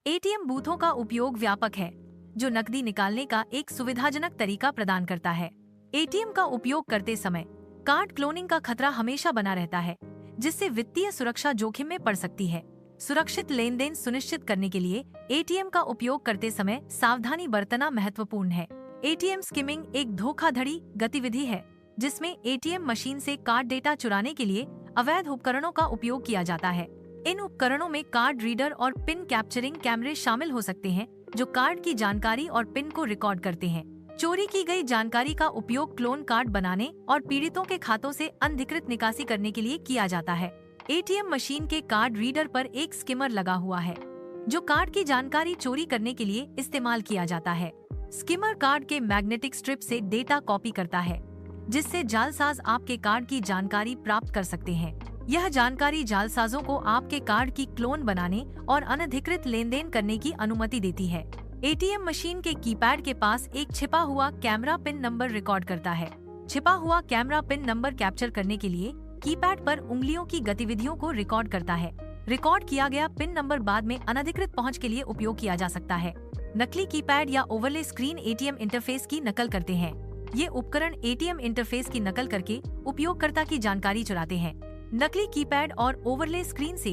ATM बूथों का उपयोग व्यापक है, जो नकदी निकालने का एक सुविधाजनक तरीका प्रदान करता है। एटीएम का उपयोग करते समय कार्ड क्लोनिंग का खतरा हमेशा बना रहता है, जिससे वित्तीय सुरक्षा जोखिम में पड़ सकती है। सुरक्षित लेन देन सुनिश्चित करने के लिए एटीएम का उपयोग करते समय सावधानी बरतना महत्वपूर्ण है। एटीएम स्किमिंग एक धोखाधड़ी गतिविधि है, जिसमें एटीएम मशीन से कार्ड डेटा चुराने के लिए अवैध उपकरणों का उपयोग किया जाता है। इन उपकरणों में कार्ड रीडर और पिन कैप्चरिंग कैमरे शामिल हो सकते हैं, जो कार्ड की जानकारी और पिन को रिकॉर्ड करते हैं। चोरी की गई जानकारी का उपयोग क्लोन कार्ड बनाने और पीड़ितों के खातों से अनधिकृत निकासी करने के लिए किया जाता है। एटीएम मशीन के कार्ड रीडर पर एक स्किमर लगा हुआ है, जो कार्ड की जानकारी चोरी करने के लिए इस्तेमाल किया जाता है। स्किमर कार्ड के मैग्नेटिक स्ट्रिप से डेटा कॉपी करता है, जिससे जालसाज आपके कार्ड की जानकारी प्राप्त कर सकते हैं। यह जानकारी जालसाजों को आपके कार्ड की क्लोन बनाने और अनधिकृत लेन देन करने की अनुमति देती है। एटीएम मशीन के कीपैड के पास एक छिपा हुआ कैमरा पिन नंबर रिकॉर्ड करता है। छिपा हुआ कैमरा पिन नंबर कैप्चर करने के लिए कीपैड पर उंगलियों की गतिविधियों को रिकॉर्ड करता है। रिकॉर्ड किया गया पिन नंबर बाद में अनधिकृत पहुंच के लिए उपयोग किया जा सकता है। नकली कीपैड या ओवरले स्क्रीन एटीएम इंटरफेस की नकल करते हैं। ये उपकरण एटीएम इंटरफेस की नकल करके उपयोगकर्ता की जानकारी चुराते हैं। नकली कीपैड और ओवरले स्क्रीन से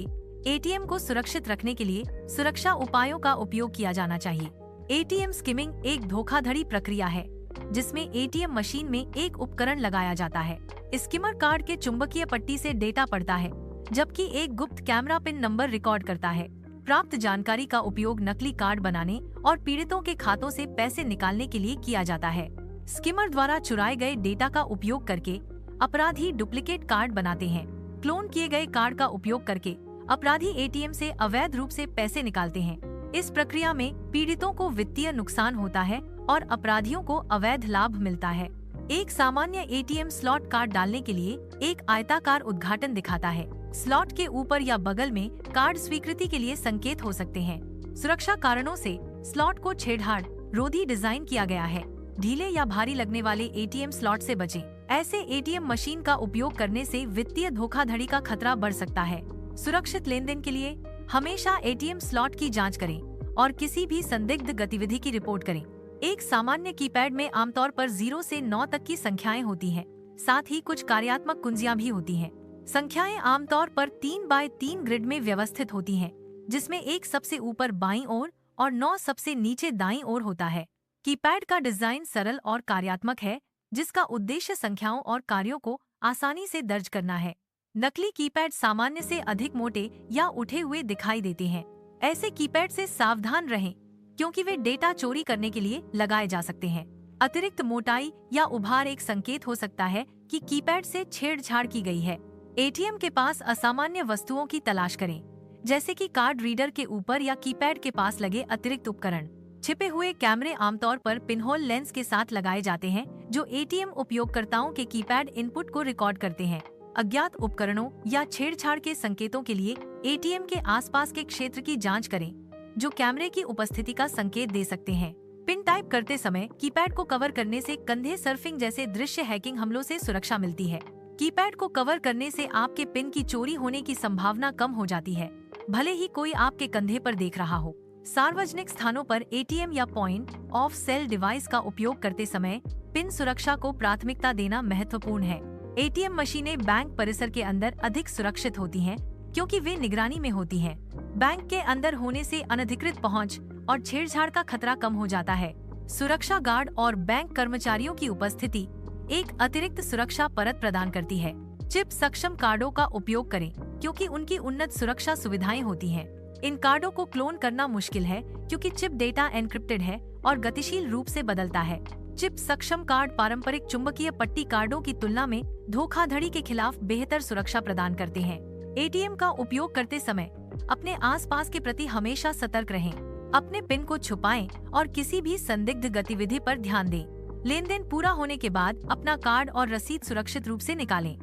एटीएम को सुरक्षित रखने के लिए सुरक्षा उपायों का उपयोग किया जाना चाहिए। एटीएम स्किमिंग एक धोखाधड़ी प्रक्रिया है, जिसमें एटीएम मशीन में एक उपकरण लगाया जाता है। स्किमर कार्ड के चुंबकीय पट्टी से डेटा पढ़ता है, जबकि एक गुप्त कैमरा पिन नंबर रिकॉर्ड करता है। प्राप्त जानकारी का उपयोग नकली कार्ड बनाने और पीड़ितों के खातों से पैसे निकालने के लिए किया जाता है। स्किमर द्वारा चुराए गए डेटा का उपयोग करके अपराधी डुप्लीकेट कार्ड बनाते हैं। क्लोन किए गए कार्ड का उपयोग करके अपराधी एटीएम से अवैध रूप से पैसे निकालते हैं। इस प्रक्रिया में पीड़ितों को वित्तीय नुकसान होता है और अपराधियों को अवैध लाभ मिलता है। एक सामान्य एटीएम स्लॉट कार्ड डालने के लिए एक आयताकार उद्घाटन दिखाता है। स्लॉट के ऊपर या बगल में कार्ड स्वीकृति के लिए संकेत हो सकते हैं। सुरक्षा कारणों से स्लॉट को छेड़छाड़ रोधी डिजाइन किया गया है। ढीले या भारी लगने वाले एटीएम स्लॉट से बचें। ऐसे एटीएम मशीन का उपयोग करने से वित्तीय धोखाधड़ी का खतरा बढ़ सकता है। सुरक्षित लेनदेन के लिए हमेशा एटीएम स्लॉट की जांच करें और किसी भी संदिग्ध गतिविधि की रिपोर्ट करें। एक सामान्य कीपैड में आमतौर पर 0 से 9 तक की संख्याएं होती हैं। साथ ही कुछ कार्यात्मक कुंजियां भी होती हैं। संख्याएं आमतौर पर 3 बाय 3 ग्रिड में व्यवस्थित होती हैं, जिसमें एक सबसे ऊपर बाईं ओर और 9 सबसे नीचे दाईं ओर होता है। कीपैड का डिजाइन सरल और कार्यात्मक है, जिसका उद्देश्य संख्याओं और कार्यों को आसानी से दर्ज करना है। नकली कीपैड सामान्य से अधिक मोटे या उठे हुए दिखाई देते हैं। ऐसे कीपैड से सावधान रहें, क्योंकि वे डेटा चोरी करने के लिए लगाए जा सकते हैं। अतिरिक्त मोटाई या उभार एक संकेत हो सकता है कि कीपैड से छेड़छाड़ की गई है। एटीएम के पास असामान्य वस्तुओं की तलाश करें, जैसे कि कार्ड रीडर के ऊपर या कीपैड के पास लगे अतिरिक्त उपकरण। छिपे हुए कैमरे आमतौर पर पिनहोल लेंस के साथ लगाए जाते हैं, जो एटीएम उपयोगकर्ताओं के कीपैड इनपुट को रिकॉर्ड करते हैं। अज्ञात उपकरणों या छेड़छाड़ के संकेतों के लिए एटीएम के आसपास के क्षेत्र की जांच करें, जो कैमरे की उपस्थिति का संकेत दे सकते हैं। पिन टाइप करते समय कीपैड को कवर करने से कंधे सर्फिंग जैसे दृश्य हैकिंग हमलों से सुरक्षा मिलती है। कीपैड को कवर करने से आपके पिन की चोरी होने की संभावना कम हो जाती है, भले ही कोई आपके कंधे पर देख रहा हो। सार्वजनिक स्थानों पर एटीएम या पॉइंट ऑफ सेल डिवाइस का उपयोग करते समय पिन सुरक्षा को प्राथमिकता देना महत्वपूर्ण है। एटीएम मशीनें बैंक परिसर के अंदर अधिक सुरक्षित होती हैं, क्योंकि वे निगरानी में होती हैं। बैंक के अंदर होने से अनधिकृत पहुंच और छेड़छाड़ का खतरा कम हो जाता है। सुरक्षा गार्ड और बैंक कर्मचारियों की उपस्थिति एक अतिरिक्त सुरक्षा परत प्रदान करती है। चिप सक्षम कार्डों का उपयोग करें, क्योंकि उनकी उन्नत सुरक्षा सुविधाएं होती हैं। इन कार्डों को क्लोन करना मुश्किल है, क्योंकि चिप डेटा एन्क्रिप्टेड है और गतिशील रूप से बदलता है। चिप सक्षम कार्ड पारंपरिक चुंबकीय पट्टी कार्डों की तुलना में धोखाधड़ी के खिलाफ बेहतर सुरक्षा प्रदान करते हैं। एटीएम का उपयोग करते समय अपने आसपास के प्रति हमेशा सतर्क रहें। अपने पिन को छुपाएं और किसी भी संदिग्ध गतिविधि पर ध्यान दें। लेनदेन पूरा होने के बाद अपना कार्ड और रसीद सुरक्षित रूप से निकालें।